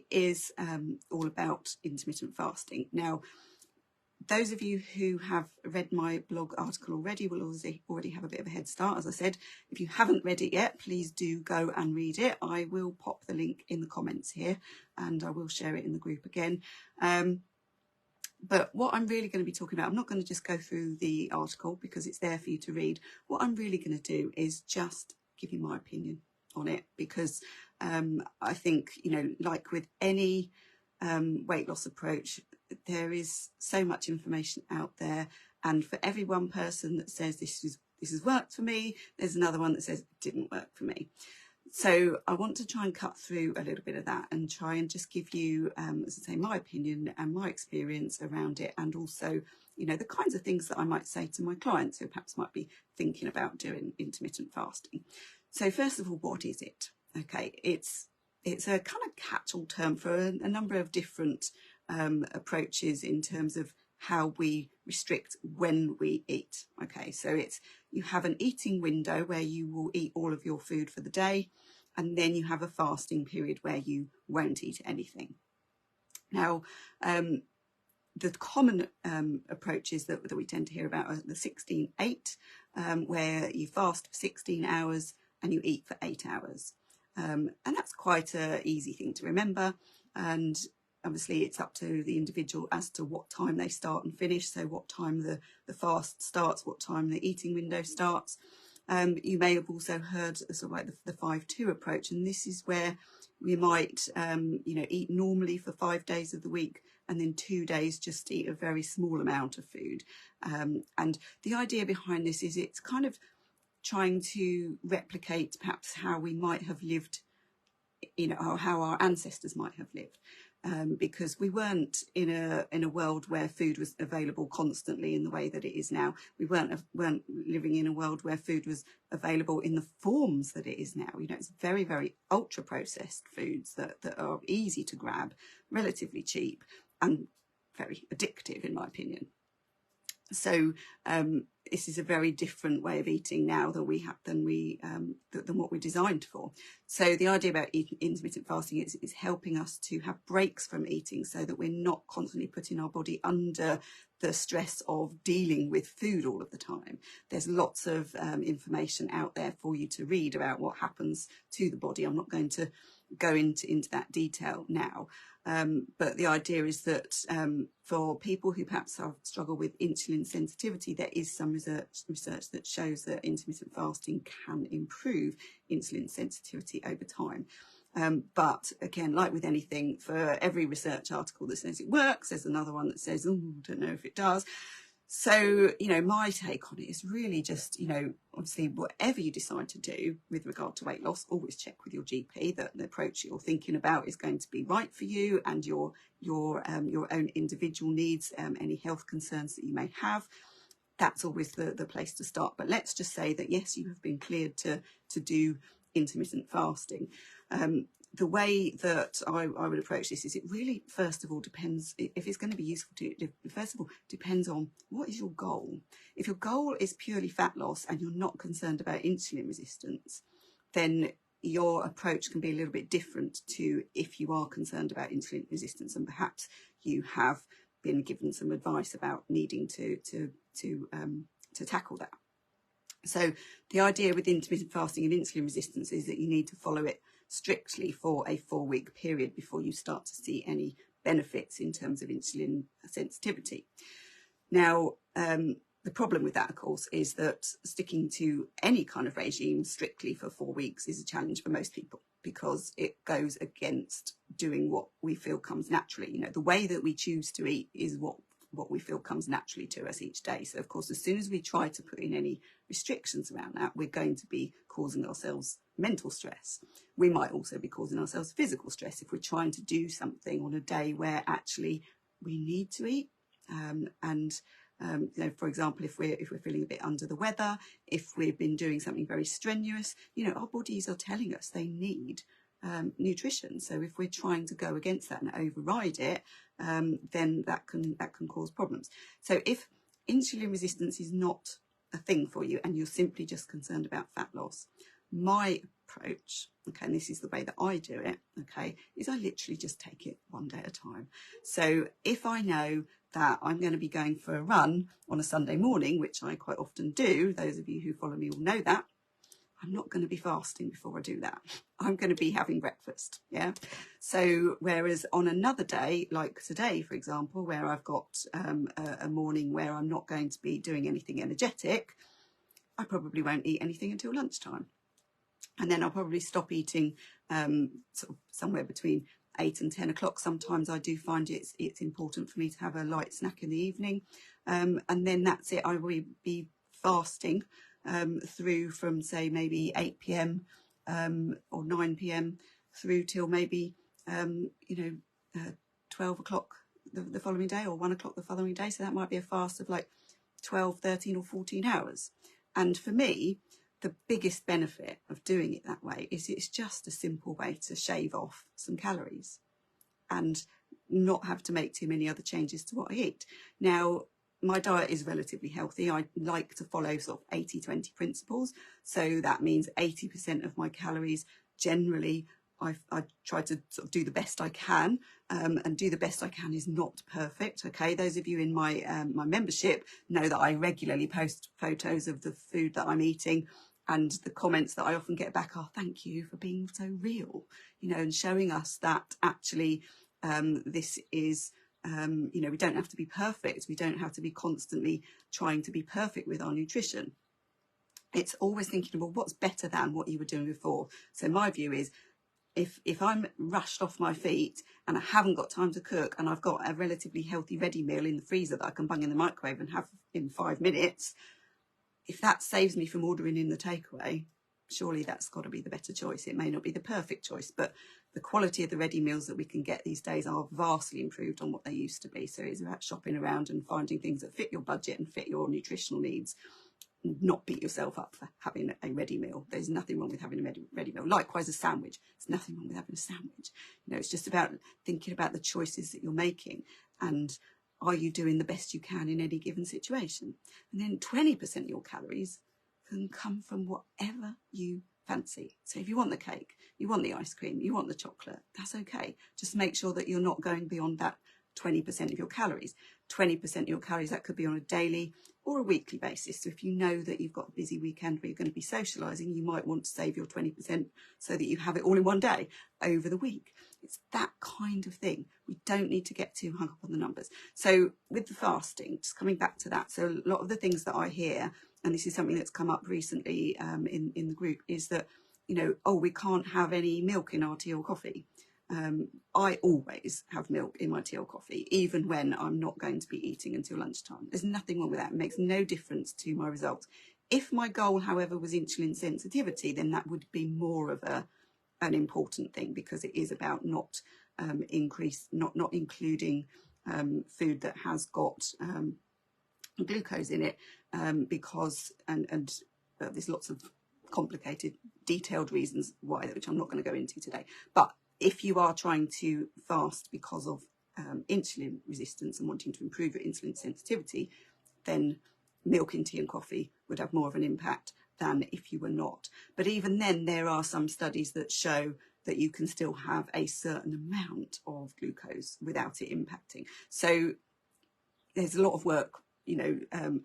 is all about intermittent fasting. Now, those of you who have read my blog article already will already have a bit of a head start. As I said, if you haven't read it yet, please do go and read it. I will pop the link in the comments here and I will share it in the group again. But what I'm really going to be talking about, I'm not going to just go through the article because it's there for you to read. What I'm really going to do is just give you my opinion on it, because I think, you know, like with any weight loss approach, there is so much information out there, and for every one person that says this has worked for me, there's another one that says it didn't work for me. So I want to try and cut through a little bit of that and try and just give you, as I say, my opinion and my experience around it, and also, you know, the kinds of things that I might say to my clients who perhaps might be thinking about doing intermittent fasting. So first of all, what is it? Okay, it's a kind of catch-all term for a number of different approaches in terms of how we restrict when we eat. Okay, so you have an eating window where you will eat all of your food for the day, and then you have a fasting period where you won't eat anything. Now, the common approaches that we tend to hear about are the 16-8, where you fast for 16 hours and you eat for 8 hours. And that's quite an easy thing to remember. And obviously it's up to the individual as to what time they start and finish. So what time the fast starts, what time the eating window starts. You may have also heard sort of like the 5-2 approach. And this is where we might, you know, eat normally for 5 days of the week, and then 2 days just eat a very small amount of food. And the idea behind this is it's kind of trying to replicate perhaps how we might have lived, you know, or how our ancestors might have lived, because we weren't in a world where food was available constantly in the way that it is now. We weren't living in a world where food was available in the forms that it is now. You know, it's very, very ultra processed foods that are easy to grab, relatively cheap, and very addictive, in my opinion. So this is a very different way of eating now than what we're designed for. So the idea about intermittent fasting is helping us to have breaks from eating, so that we're not constantly putting our body under the stress of dealing with food all of the time. There's lots of information out there for you to read about what happens to the body. I'm not going to go into that detail now. But the idea is that for people who perhaps struggle with insulin sensitivity, there is some research that shows that intermittent fasting can improve insulin sensitivity over time. But again, like with anything, for every research article that says it works, there's another one that says, oh, I don't know if it does. So, you know, my take on it is really just, you know, obviously whatever you decide to do with regard to weight loss, always check with your GP that the approach you're thinking about is going to be right for you and your own individual needs, any health concerns that you may have. That's always the place to start. But let's just say that, yes, you have been cleared to do intermittent fasting. The way that I would approach this is it really, first of all, depends, if it's going to be useful to you, first of all, depends on what is your goal. If your goal is purely fat loss and you're not concerned about insulin resistance, then your approach can be a little bit different to if you are concerned about insulin resistance, and perhaps you have been given some advice about needing to tackle that. So the idea with intermittent fasting and insulin resistance is that you need to follow it strictly for a 4-week period before you start to see any benefits in terms of insulin sensitivity. Now, the problem with that, of course, is that sticking to any kind of regime strictly for 4 weeks is a challenge for most people, because it goes against doing what we feel comes naturally. You know, the way that we choose to eat is what we feel comes naturally to us each day. So, of course, as soon as we try to put in any restrictions around that, we're going to be causing ourselves mental stress. We might also be causing ourselves physical stress if we're trying to do something on a day where actually we need to eat. You know, for example, if we're feeling a bit under the weather, if we've been doing something very strenuous, you know, our bodies are telling us they need nutrition. So if we're trying to go against that and override it, then that can cause problems. So if insulin resistance is not a thing for you and you're simply just concerned about fat loss, my approach, okay, and this is the way that I do it, okay, is I literally just take it one day at a time. So if I know that I'm going to be going for a run on a Sunday morning, which I quite often do, those of you who follow me will know that, I'm not going to be fasting before I do that. I'm going to be having breakfast, yeah? So whereas on another day, like today, for example, where I've got a morning where I'm not going to be doing anything energetic, I probably won't eat anything until lunchtime. And then I'll probably stop eating sort of somewhere between 8 and 10 o'clock. Sometimes I do find it's important for me to have a light snack in the evening. And then that's it. I will be fasting through from, say, maybe 8 p.m. Or 9 p.m. through till maybe, 12 o'clock the following day, or 1 o'clock the following day. So that might be a fast of like 12, 13 or 14 hours. And for me, the biggest benefit of doing it that way is it's just a simple way to shave off some calories and not have to make too many other changes to what I eat. Now, my diet is relatively healthy. I like to follow sort of 80-20 principles. So that means 80% of my calories generally, I try to sort of do the best I can, and do the best I can is not perfect. Okay, those of you in my my membership know that I regularly post photos of the food that I'm eating, and the comments that I often get back are, thank you for being so real, and showing us that actually this is, we don't have to be perfect. We don't have to be constantly trying to be perfect with our nutrition. It's always thinking, well, what's better than what you were doing before? So my view is, if I'm rushed off my feet and I haven't got time to cook, and I've got a relatively healthy ready meal in the freezer that I can bung in the microwave and have in 5 minutes, if that saves me from ordering in the takeaway, surely that's got to be the better choice. It may not be the perfect choice, but the quality of the ready meals that we can get these days are vastly improved on what they used to be. So it's about shopping around and finding things that fit your budget and fit your nutritional needs. Not beat yourself up for having a ready meal. There's nothing wrong with having a ready meal. Likewise, a sandwich. There's nothing wrong with having a sandwich. It's just about thinking about the choices that you're making, and are you doing the best you can in any given situation? And then 20% of your calories can come from whatever you fancy. So if you want the cake, you want the ice cream, you want the chocolate, that's okay. Just make sure that you're not going beyond that 20% of your calories. 20% of your calories, that could be on a daily or a weekly basis. So if you know that you've got a busy weekend where you're going to be socialising, you might want to save your 20% so that you have it all in one day over the week. It's that kind of thing. We don't need to get too hung up on the numbers. So with the fasting, just coming back to that, so a lot of the things that I hear, and this is something that's come up recently in the group, is that, we can't have any milk in our tea or coffee. I always have milk in my tea or coffee, even when I'm not going to be eating until lunchtime. There's nothing wrong with that. It makes no difference to my results. If my goal, however, was insulin sensitivity, then that would be more of an important thing, because it is about not including food that has got glucose in it, because there's lots of complicated, detailed reasons why, which I'm not going to go into today. But if you are trying to fast because of insulin resistance and wanting to improve your insulin sensitivity, then milk in tea and coffee would have more of an impact than if you were not. But even then, there are some studies that show that you can still have a certain amount of glucose without it impacting. So there's a lot of work,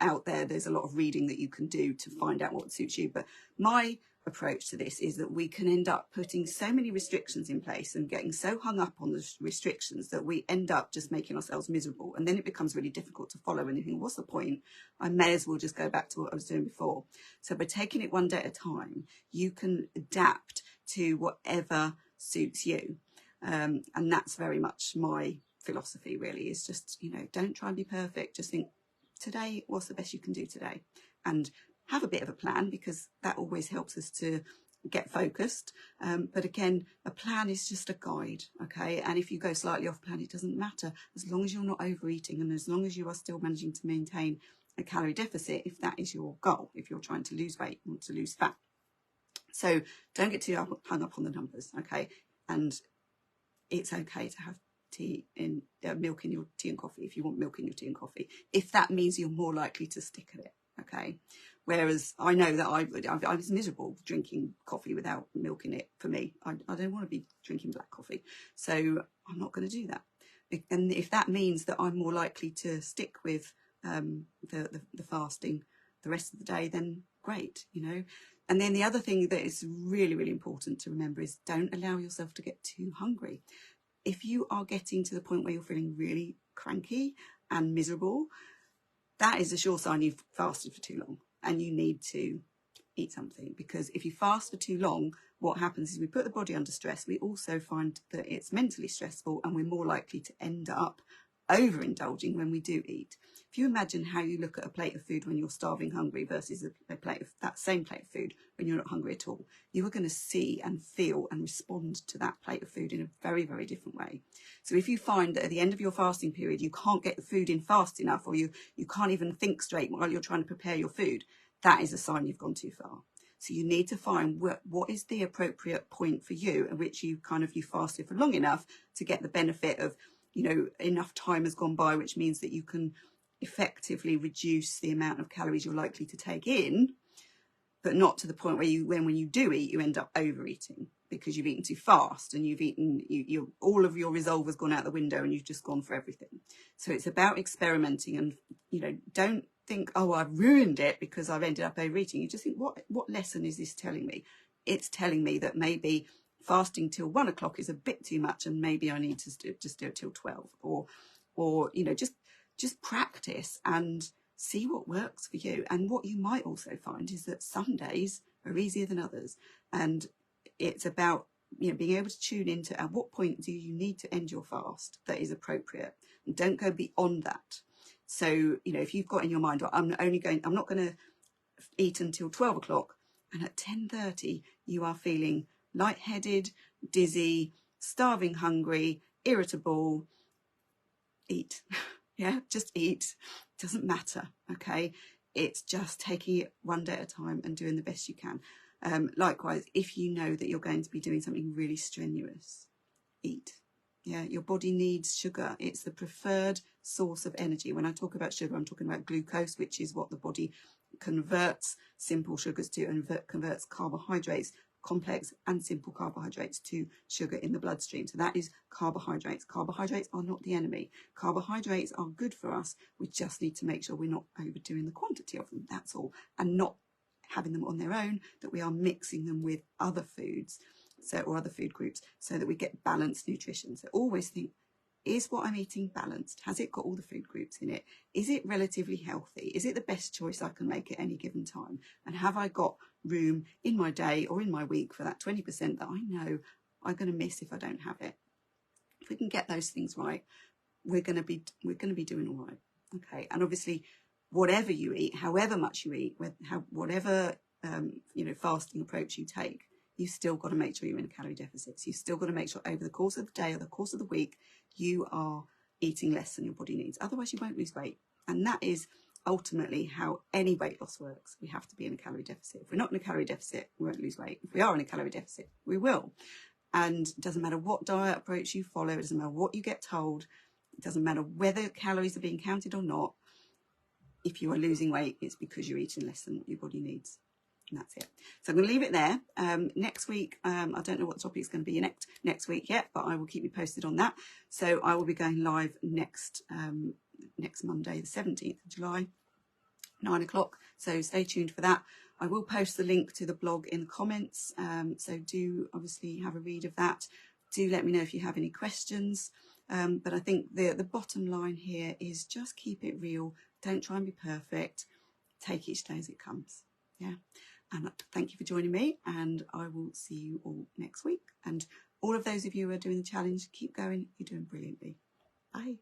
out there. There's a lot of reading that you can do to find out what suits you. But my approach to this is that we can end up putting so many restrictions in place and getting so hung up on the restrictions that we end up just making ourselves miserable, and then it becomes really difficult to follow, and you think, what's the point? I may as well just go back to what I was doing before. So by taking it one day at a time, you can adapt to whatever suits you, and that's very much my philosophy, really, is just, don't try and be perfect. Just think, today, what's the best you can do today? And have a bit of a plan, because that always helps us to get focused. But again, a plan is just a guide, okay? And if you go slightly off plan, it doesn't matter, as long as you're not overeating and as long as you are still managing to maintain a calorie deficit, if that is your goal, if you're trying to lose weight, want to lose fat. So don't get too hung up on the numbers, okay? And it's okay to have milk in your tea and coffee if you want milk in your tea and coffee, if that means you're more likely to stick at it. Okay. Whereas I know that I was miserable drinking coffee without milk in it. For me, I don't want to be drinking black coffee, so I'm not going to do that. And if that means that I'm more likely to stick with the fasting the rest of the day, then great, you know. And then the other thing that is really, really important to remember is don't allow yourself to get too hungry. If you are getting to the point where you're feeling really cranky and miserable, that is a sure sign you've fasted for too long and you need to eat something. Because if you fast for too long, what happens is we put the body under stress. We also find that it's mentally stressful and we're more likely to end up overindulging when we do eat. If you imagine how you look at a plate of food when you're starving hungry versus a plate of that same plate of food when you're not hungry at all, you are going to see and feel and respond to that plate of food in a very, very different way. So if you find that at the end of your fasting period you can't get the food in fast enough, or you can't even think straight while you're trying to prepare your food, that is a sign you've gone too far. So you need to find what is the appropriate point for you at which you fasted for long enough to get the benefit of, you know, enough time has gone by, which means that you can effectively reduce the amount of calories you're likely to take in, but not to the point where when you do eat, you end up overeating because you've eaten too fast and all of your resolve has gone out the window and you've just gone for everything. So it's about experimenting and, you know, don't think, oh, I've ruined it because I've ended up overeating. You just think, what lesson is this telling me? It's telling me that maybe fasting till 1 o'clock is a bit too much and maybe I need to just do it till 12, or you know, just practice and see what works for you. And what you might also find is that some days are easier than others, and it's about, you know, being able to tune into at what point do you need to end your fast that is appropriate, and don't go beyond that. So, you know, if you've got in your mind, well, I'm not going to eat until 12 o'clock, and at 10:30 you are feeling lightheaded, dizzy, starving hungry, irritable, eat. Yeah, just eat. Doesn't matter, okay? It's just taking it one day at a time and doing the best you can. Likewise, if you know that you're going to be doing something really strenuous, eat. Yeah, your body needs sugar. It's the preferred source of energy. When I talk about sugar, I'm talking about glucose, which is what the body converts simple sugars to, and converts carbohydrates, complex and simple carbohydrates, to sugar in the bloodstream. So that is carbohydrates. Carbohydrates are not the enemy. Carbohydrates are good for us. We just need to make sure we're not overdoing the quantity of them. That's all. And not having them on their own, that we are mixing them with other foods, or other food groups, so that we get balanced nutrition. So always think, is what I'm eating balanced? Has it got all the food groups in it? Is it relatively healthy? Is it the best choice I can make at any given time? And have I got room in my day or in my week for that 20% that I know I'm going to miss if I don't have it? If we can get those things right, we're going to be doing all right. Okay. And obviously, whatever you eat, however much you eat, whatever you know, fasting approach you take, you've still got to make sure you're in a calorie deficit. So you've still got to make sure over the course of the day or the course of the week, you are eating less than your body needs. Otherwise, you won't lose weight. And that is ultimately how any weight loss works. We have to be in a calorie deficit. If we're not in a calorie deficit, we won't lose weight. If we are in a calorie deficit, we will. And it doesn't matter what diet approach you follow. It doesn't matter what you get told. It doesn't matter whether calories are being counted or not. If you are losing weight, it's because you're eating less than what your body needs. And that's it. So I'm going to leave it there. Next week, I don't know what the topic is going to be next week yet, but I will keep you posted on that. So I will be going live next Monday, the 17th of July, 9 o'clock. So stay tuned for that. I will post the link to the blog in the comments. So do obviously have a read of that. Do let me know if you have any questions. But I think the bottom line here is just keep it real. Don't try and be perfect. Take each day as it comes. Yeah. And thank you for joining me, and I will see you all next week. And all of those of you who are doing the challenge, keep going. You're doing brilliantly. Bye.